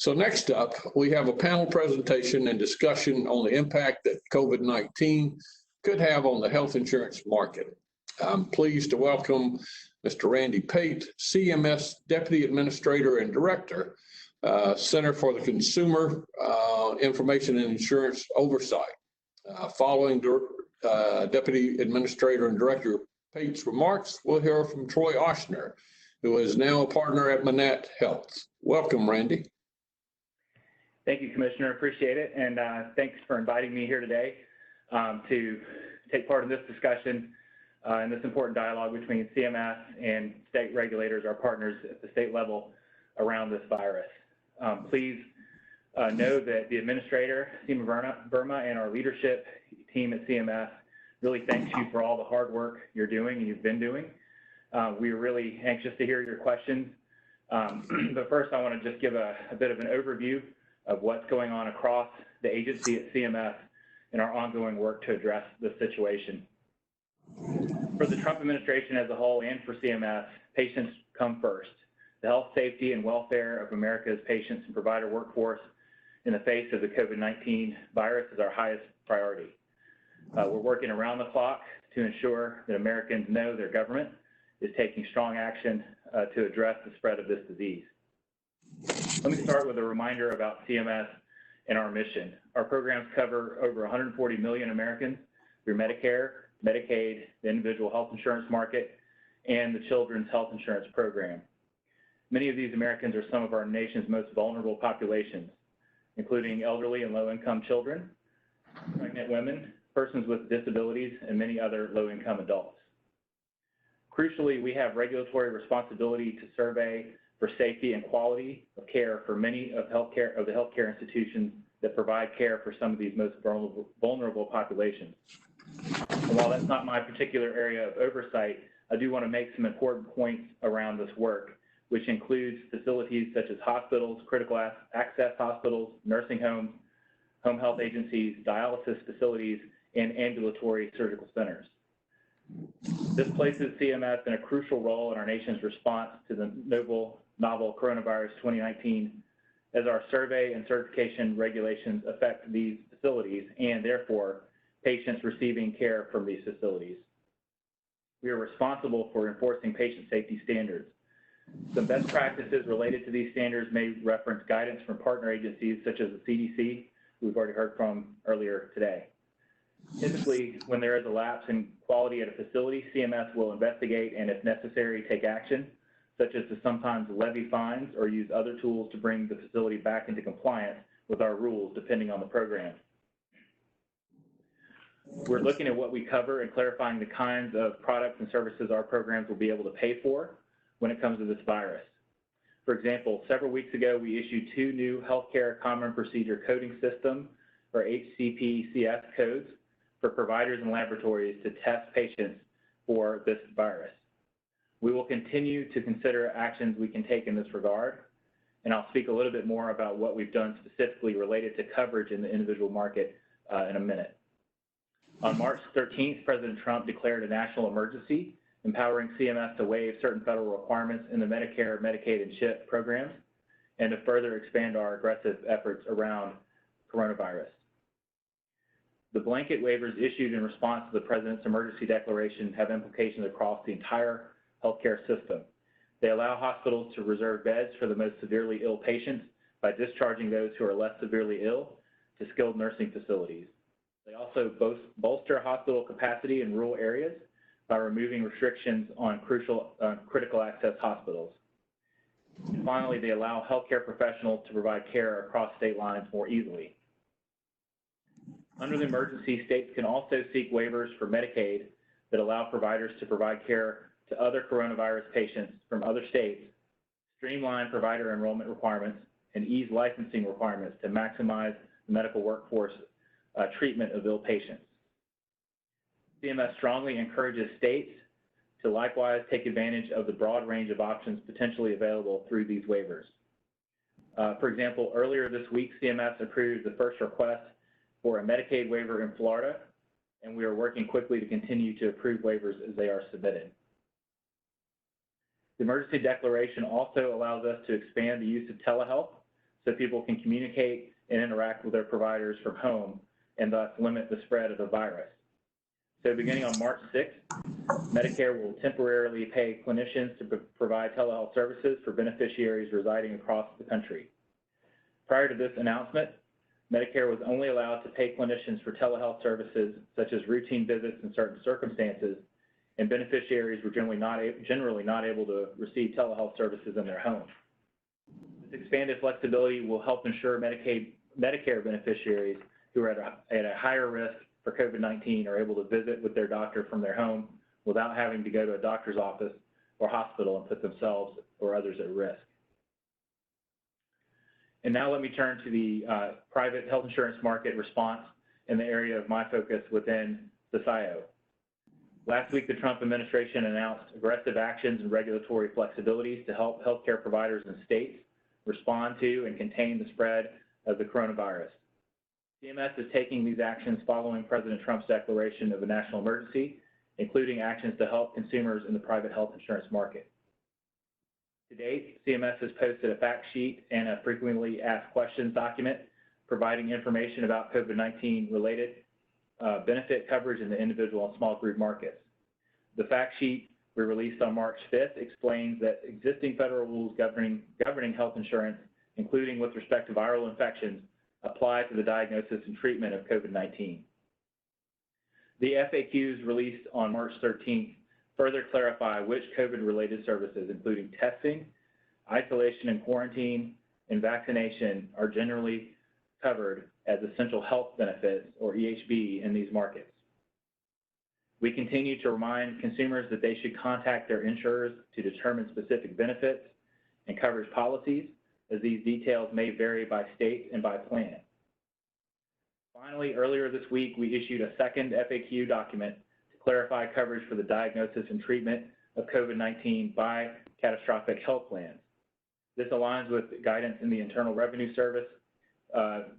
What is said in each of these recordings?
So next up, we have a panel presentation and discussion on the impact that COVID-19 could have on the health insurance market. I'm pleased to welcome Mr. Randy Pate, CMS Deputy Administrator and Director, Center for the Consumer Information and Insurance Oversight. Following Deputy Administrator and Director Pate's remarks, we'll hear from Troy Oechsner, who is now a partner at Manatt Health. Welcome, Randy. Thank you, Commissioner. Appreciate it. And thanks for inviting me here today to take part in this discussion and this important dialogue between CMS and state regulators, our partners at the state level around this virus. Please know that the administrator, Seema Verma, and our leadership team at CMS really thanks you for all the hard work you're doing and you've been doing. We are really anxious to hear your questions. But first, I want to just give a bit of an overview of what's going on across the agency at CMS and our ongoing work to address this situation. For the Trump administration as a whole and for CMS, patients come first. The health, safety, and welfare of America's patients and provider workforce in the face of the COVID-19 virus is our highest priority. We're working around the clock to ensure that Americans know their government is taking strong action to address the spread of this disease. Let me start with a reminder about CMS and our mission. Our programs cover over 140 million Americans through Medicare, Medicaid, the individual health insurance market, and the Children's Health Insurance Program. Many of these Americans are some of our nation's most vulnerable populations, including elderly and low-income children, pregnant women, persons with disabilities, and many other low-income adults. Crucially, we have regulatory responsibility to survey for safety and quality of care for many of the healthcare institutions that provide care for some of these most vulnerable populations. And while that's not my particular area of oversight, I do want to make some important points around this work, which includes facilities such as hospitals, critical access hospitals, nursing homes, home health agencies, dialysis facilities, and ambulatory surgical centers. This places CMS in a crucial role in our nation's response to the novel coronavirus 2019, as our survey and certification regulations affect these facilities and therefore patients receiving care from these facilities. We are responsible for enforcing patient safety standards. Some best practices related to these standards may reference guidance from partner agencies such as the CDC, who we've already heard from earlier today. Typically, when there is a lapse in quality at a facility, CMS will investigate and, if necessary, take action, such as to sometimes levy fines or use other tools to bring the facility back into compliance with our rules, depending on the program. We're looking at what we cover and clarifying the kinds of products and services our programs will be able to pay for when it comes to this virus. For example, several weeks ago, we issued 2 new Healthcare Common Procedure Coding System, or HCPCS codes, for providers and laboratories to test patients for this virus. We will continue to consider actions we can take in this regard, and I'll speak a little bit more about what we've done specifically related to coverage in the individual market in a minute. On March 13th, President Trump declared a national emergency, empowering CMS to waive certain federal requirements in the Medicare, Medicaid, and CHIP programs, and to further expand our aggressive efforts around coronavirus. The blanket waivers issued in response to the President's emergency declaration have implications across the entire healthcare system. They allow hospitals to reserve beds for the most severely ill patients by discharging those who are less severely ill to skilled nursing facilities. They also bolster hospital capacity in rural areas by removing restrictions on critical access hospitals. And finally, they allow healthcare professionals to provide care across state lines more easily. Under the emergency, states can also seek waivers for Medicaid that allow providers to provide care to other coronavirus patients from other states, streamline provider enrollment requirements, and ease licensing requirements to maximize the medical workforce treatment of ill patients. CMS strongly encourages states to likewise take advantage of the broad range of options potentially available through these waivers. For example, earlier this week, CMS approved the first request for a Medicaid waiver in Florida, and we are working quickly to continue to approve waivers as they are submitted. The emergency declaration also allows us to expand the use of telehealth so people can communicate and interact with their providers from home and thus limit the spread of the virus. So beginning on March 6th, Medicare will temporarily pay clinicians to provide telehealth services for beneficiaries residing across the country. Prior to this announcement, Medicare was only allowed to pay clinicians for telehealth services such as routine visits in certain circumstances, and beneficiaries were generally not able to receive telehealth services in their home. This expanded flexibility will help ensure Medicare beneficiaries who are at a higher risk for COVID-19 are able to visit with their doctor from their home without having to go to a doctor's office or hospital and put themselves or others at risk. And now let me turn to the private health insurance market response in the area of my focus within CCIIO. Last week, the Trump administration announced aggressive actions and regulatory flexibilities to help healthcare providers and states respond to and contain the spread of the coronavirus. CMS is taking these actions following President Trump's declaration of a national emergency, including actions to help consumers in the private health insurance market. To date, CMS has posted a fact sheet and a frequently asked questions document providing information about COVID-19 related benefit coverage in the individual and small group markets. The fact sheet we released on March 5th explains that existing federal rules governing health insurance, including with respect to viral infections, apply to the diagnosis and treatment of COVID-19. The FAQs released on March 13th further clarify which COVID-related services, including testing, isolation and quarantine, and vaccination, are generally covered as essential health benefits, or EHB, in these markets. We continue to remind consumers that they should contact their insurers to determine specific benefits and coverage policies, as these details may vary by state and by plan. Finally, earlier this week, we issued a second FAQ document to clarify coverage for the diagnosis and treatment of COVID-19 by catastrophic health plans. This aligns with guidance in the Internal Revenue Service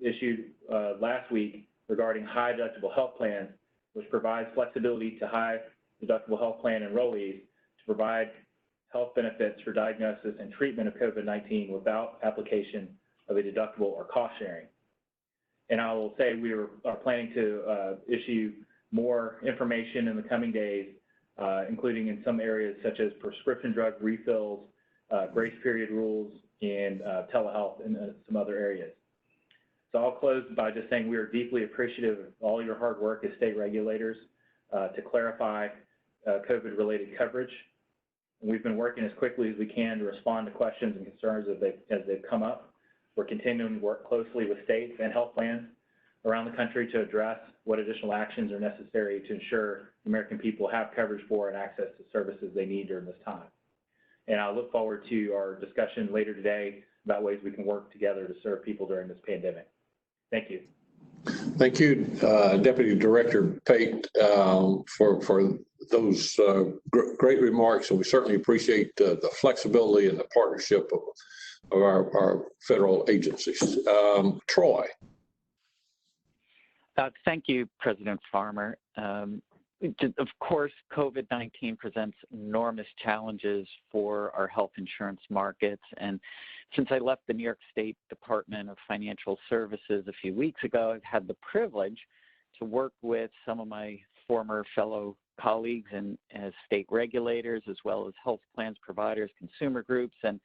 issued last week regarding high deductible health plans, which provides flexibility to high deductible health plan enrollees to provide health benefits for diagnosis and treatment of COVID-19 without application of a deductible or cost sharing. And I will say we are planning to issue more information in the coming days, including in some areas such as prescription drug refills, grace period rules, and telehealth and some other areas. So I'll close by just saying we are deeply appreciative of all your hard work as state regulators to clarify COVID-related coverage. And we've been working as quickly as we can to respond to questions and concerns as they've come up. We're continuing to work closely with states and health plans around the country to address what additional actions are necessary to ensure American people have coverage for and access to services they need during this time. And I look forward to our discussion later today about ways we can work together to serve people during this pandemic. Thank you. Thank you, Deputy Director Pate, for those great remarks, and we certainly appreciate the flexibility and the partnership of our federal agencies. Troy. Thank you, President Farmer. Of course, COVID-19 presents enormous challenges for our health insurance markets. And since I left the New York State Department of Financial Services a few weeks ago, I've had the privilege to work with some of my former fellow colleagues and as state regulators, as well as health plans, providers, consumer groups. And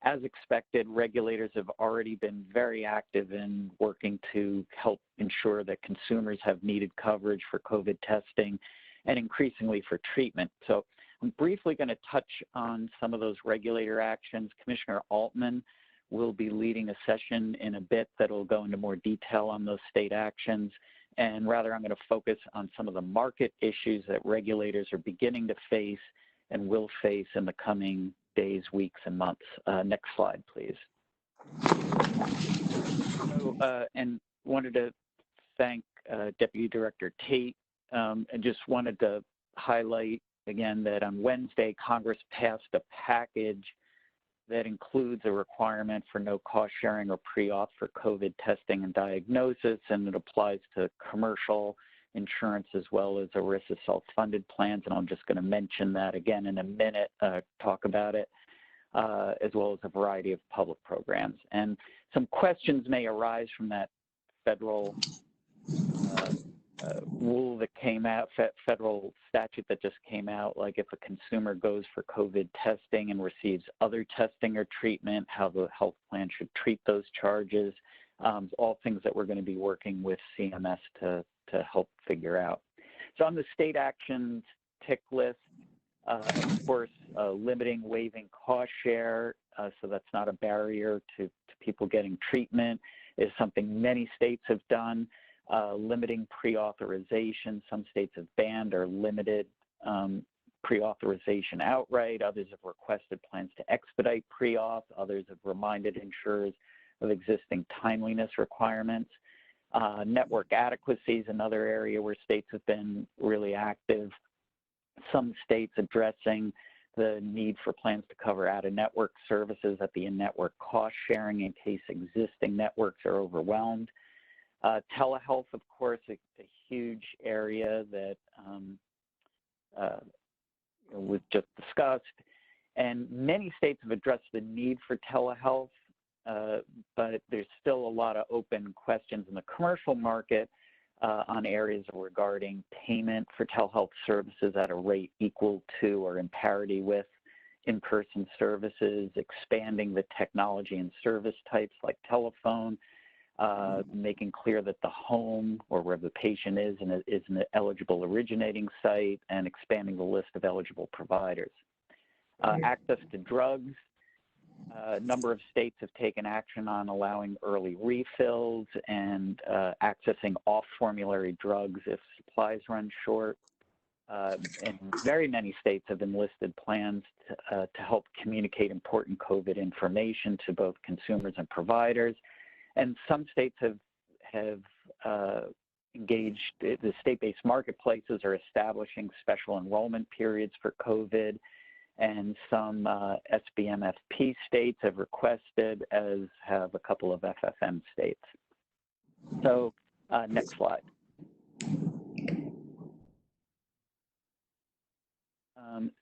as expected, regulators have already been very active in working to help ensure that consumers have needed coverage for COVID testing and increasingly for treatment. So I'm briefly going to touch on some of those regulator actions. Commissioner Altman will be leading a session in a bit that will go into more detail on those state actions. And rather, I'm going to focus on some of the market issues that regulators are beginning to face and will face in the coming days, weeks, and months. Next slide, please. And wanted to thank Deputy Director Tate, and just wanted to highlight again that on Wednesday, Congress passed a package that includes a requirement for no cost sharing or pre-auth for COVID testing and diagnosis, and it applies to commercial insurance as well as ERISA self-funded plans, and I'm just going to mention that again in a minute, talk about it, as well as a variety of public programs. And some questions may arise from that federal rule that came out, federal statute that just came out, like if a consumer goes for COVID testing and receives other testing or treatment, how the health plan should treat those charges, all things that we're going to be working with CMS to help figure out. So on the state actions tick list, of course, limiting waiving cost share, so that's not a barrier to people getting treatment, is something many states have done. Limiting pre-authorization. Some states have banned or limited pre-authorization outright. Others have requested plans to expedite pre-auth. Others have reminded insurers of existing timeliness requirements. Network adequacy is another area where states have been really active. Some states addressing the need for plans to cover out-of-network services at the in-network cost sharing in case existing networks are overwhelmed. Telehealth, of course, a huge area that we've just discussed. And many states have addressed the need for telehealth, but there's still a lot of open questions in the commercial market on areas regarding payment for telehealth services at a rate equal to or in parity with in-person services, expanding the technology and service types like telephone, making clear that the home or where the patient is an eligible originating site, and expanding the list of eligible providers. Access to drugs. A number of states have taken action on allowing early refills and accessing off-formulary drugs if supplies run short. And very many states have enlisted plans to help communicate important COVID information to both consumers and providers. And some states have engaged, the state-based marketplaces are establishing special enrollment periods for COVID, and some SBMFP states have requested, as have a couple of FFM states. So next slide.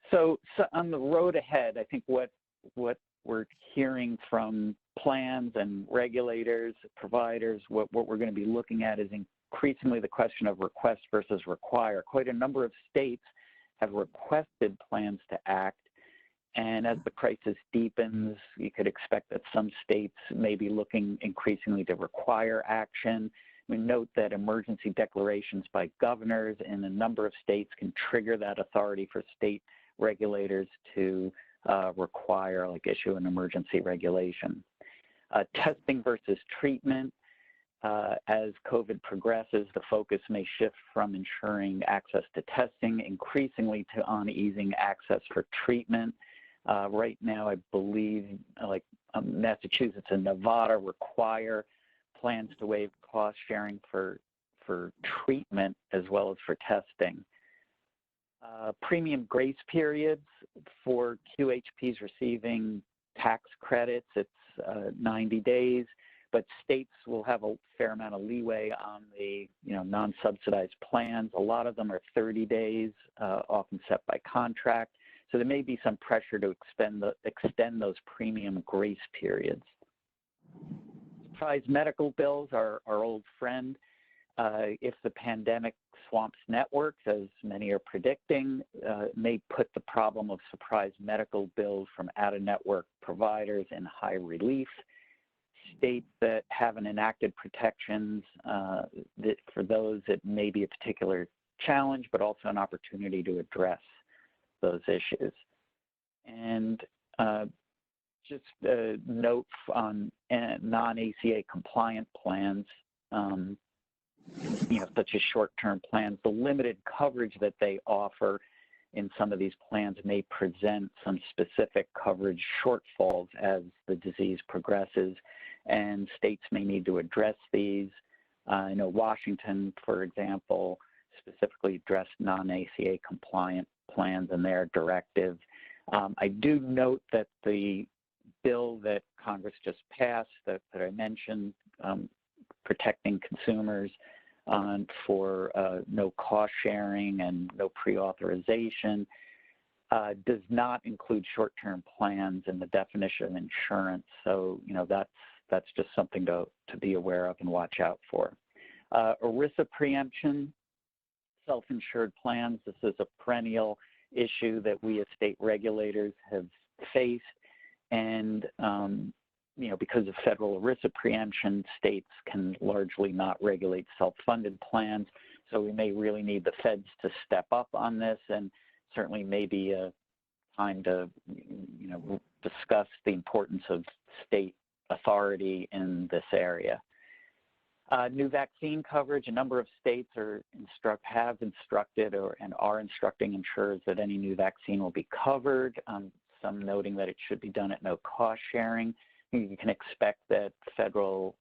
So on the road ahead, I think what we're hearing from plans and regulators, providers, what we're going to be looking at is increasingly the question of request versus require. Quite a number of states have requested plans to act, and as the crisis deepens, you could expect that some states may be looking increasingly to require action. We note that emergency declarations by governors in a number of states can trigger that authority for state regulators to require, like issue an emergency regulation. Testing versus treatment. As COVID progresses, the focus may shift from ensuring access to testing increasingly to on easing access for treatment. Right now, I believe like Massachusetts and Nevada require plans to waive cost sharing for treatment as well as for testing. Premium grace periods for QHPs receiving tax credits, it's 90 days, but states will have a fair amount of leeway on the non-subsidized plans. A lot of them are 30 days, often set by contract. So there may be some pressure to extend those premium grace periods. Surprise medical bills are our old friend. If the pandemic swamps networks, as many are predicting, may put the problem of surprise medical bills from out-of-network providers in high relief. States that haven't enacted protections, for those it may be a particular challenge, but also an opportunity to address those issues. And just a note on non-ACA compliant plans, such as short-term plans, the limited coverage that they offer in some of these plans may present some specific coverage shortfalls as the disease progresses, and states may need to address these. I know Washington, for example, specifically addressed non-ACA compliant plans in their directive. I do note that the bill that Congress just passed that I mentioned, protecting consumers for no cost sharing and no pre-authorization, does not include short-term plans in the definition of insurance. So, that's just something to be aware of and watch out for. ERISA preemption, self-insured plans. This is a perennial issue that we as state regulators have faced, and because of federal ERISA preemption, states can largely not regulate self-funded plans. So we may really need the feds to step up on this, and certainly maybe a time to discuss the importance of state authority in this area. New vaccine coverage. A number of states have instructed and are instructing insurers that any new vaccine will be covered, some noting that it should be done at no cost sharing. You can expect that federal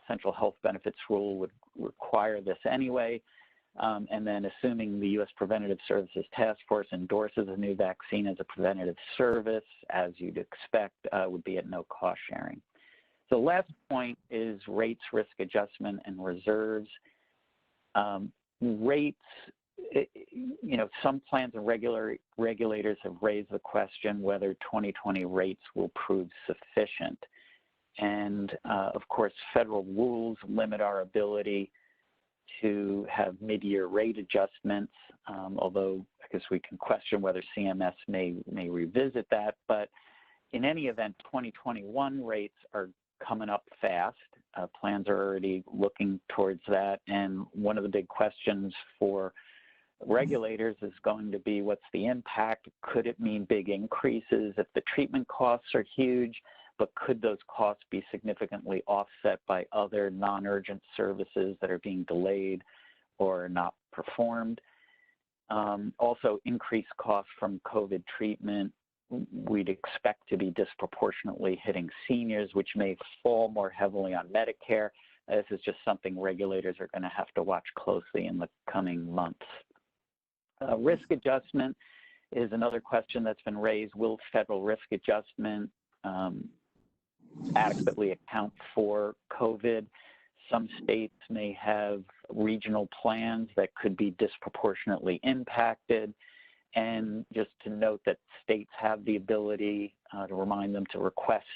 essential health benefits rule would require this anyway. And then assuming the U.S. Preventative Services Task Force endorses a new vaccine as a preventative service, as you'd expect, would be at no cost sharing. The last point is rates, risk adjustment, and reserves. Rates, some plans and regulators have raised the question whether 2020 rates will prove sufficient. And of course, federal rules limit our ability to have mid-year rate adjustments, although I guess we can question whether CMS may revisit that. But in any event, 2021 rates are coming up fast. Plans are already looking towards that. And one of the big questions for regulators is going to be, what's the impact? Could it mean big increases if the treatment costs are huge? But could those costs be significantly offset by other non-urgent services that are being delayed or not performed? Also, increased costs from COVID treatment we'd expect to be disproportionately hitting seniors, which may fall more heavily on Medicare. This is just something regulators are going to have to watch closely in the coming months. Risk adjustment is another question that's been raised. Will federal risk adjustment adequately account for COVID? Some states may have regional plans that could be disproportionately impacted. And just to note that states have the ability, to remind them, to request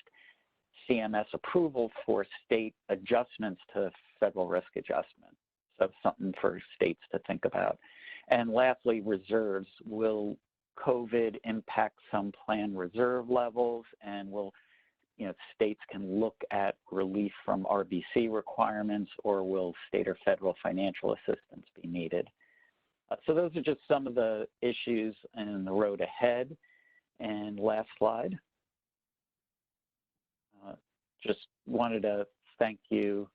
CMS approval for state adjustments to federal risk adjustment. So something for states to think about. And lastly, reserves. Will COVID impact some plan reserve levels, and will states can look at relief from RBC requirements, or will state or federal financial assistance be needed? So those are just some of the issues in the road ahead. And last slide. Just wanted to thank you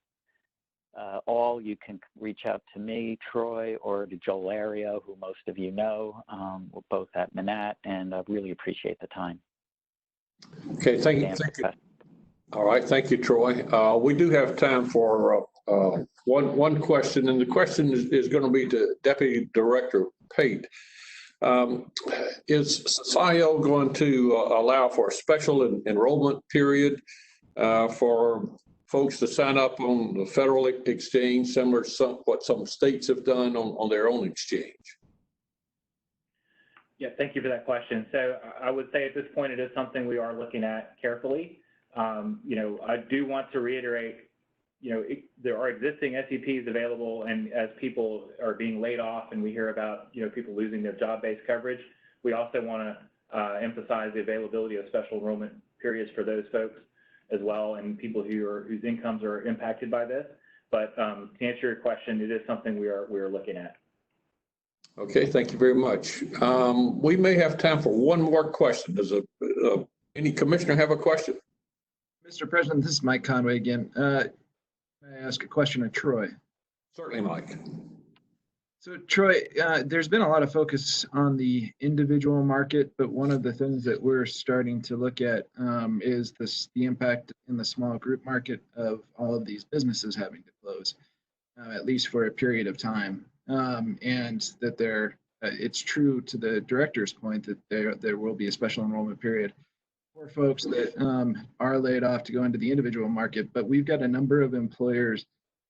all. You can reach out to me, Troy, or to Joel Ario, who most of you know. We're both at Manatt, and I really appreciate the time. Okay, thank you. All right, thank you, Troy. We do have time for one question, and the question is going to be to Deputy Director Pate. Is CCIIO going to allow for a special enrollment period for folks to sign up on the federal exchange, similar to what some states have done on their own exchange? Yeah, thank you for that question. So I would say at this point, it is something we are looking at carefully. I do want to reiterate, there are existing SEPs available, and as people are being laid off and we hear about, people losing their job-based coverage, we also want to emphasize the availability of special enrollment periods for those folks as well, and people whose incomes are impacted by this. But to answer your question, it is something we are looking at. Okay, thank you very much. We may have time for one more question. Does any commissioner have a question? Mr. President, this is Mike Conway again. May I ask a question of Troy? Certainly, Mike. So, Troy, there's been a lot of focus on the individual market, but one of the things that we're starting to look at is the impact in the small group market of all of these businesses having to close, at least for a period of time, and that it's true to the director's point that there will be a special enrollment period for folks that are laid off to go into the individual market. But we've got a number of employers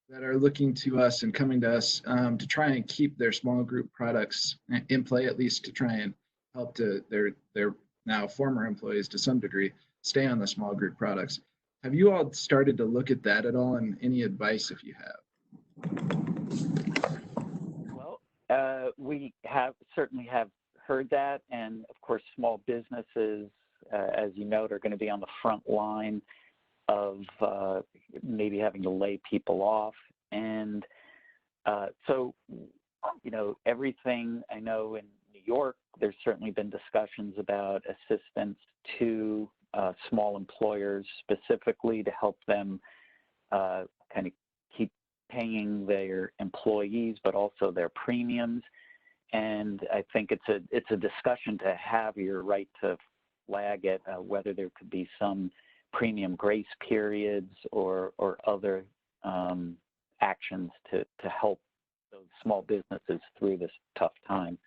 that are looking to us and coming to us to try and keep their small group products in play, at least to try and help their now former employees to some degree stay on the small group products. Have you all started to look at that at all, and any advice if you have? Well, we certainly have heard that, and of course, small businesses, as you note, are going to be on the front line of maybe having to lay people off. And so, you know, everything I know in New York, there's certainly been discussions about assistance to small employers specifically to help them kind of keep paying their employees, but also their premiums. And I think it's a discussion to have. You're right to flag it, whether there could be some premium grace periods or other actions to help those small businesses through this tough time.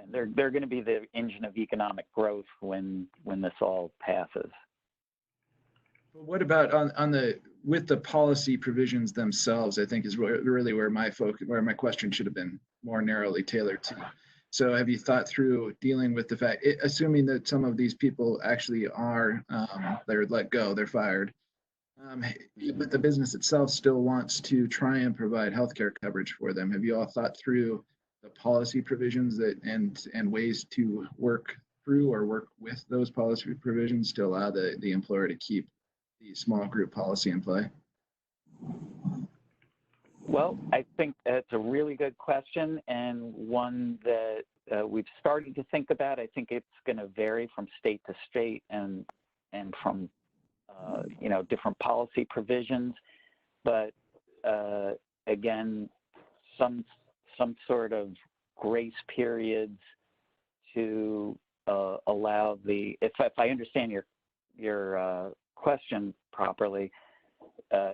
And they're going to be the engine of economic growth when this all passes. What about with the policy provisions themselves? I think is really where my question should have been more narrowly tailored to. So have you thought through dealing with the fact, assuming that some of these people actually are they're let go, they're fired, but the business itself still wants to try and provide healthcare coverage for them? Have you all thought through the policy provisions and ways to work through or work with those policy provisions to allow the employer to keep the small group policy in play? Well, I think that's a really good question, and one that we've started to think about. I think it's going to vary from state to state and from you know, different policy provisions. But again, some sort of grace periods to allow if I understand your question properly,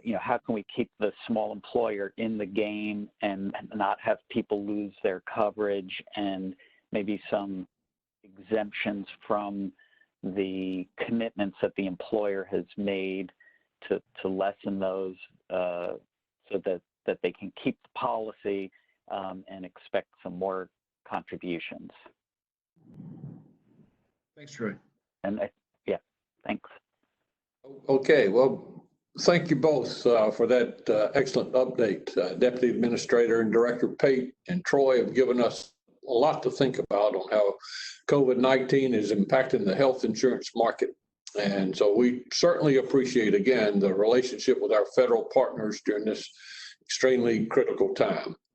you know, how can we keep the small employer in the game and not have people lose their coverage, and maybe some exemptions from the commitments that the employer has made to lessen those so that they can keep the policy and expect some more contributions. Thanks, Troy. And yeah, thanks. Okay, well, thank you both for that excellent update. Deputy Administrator and Director Pate and Troy have given us a lot to think about on how COVID-19 is impacting the health insurance market. And so we certainly appreciate, again, the relationship with our federal partners during this extremely critical time.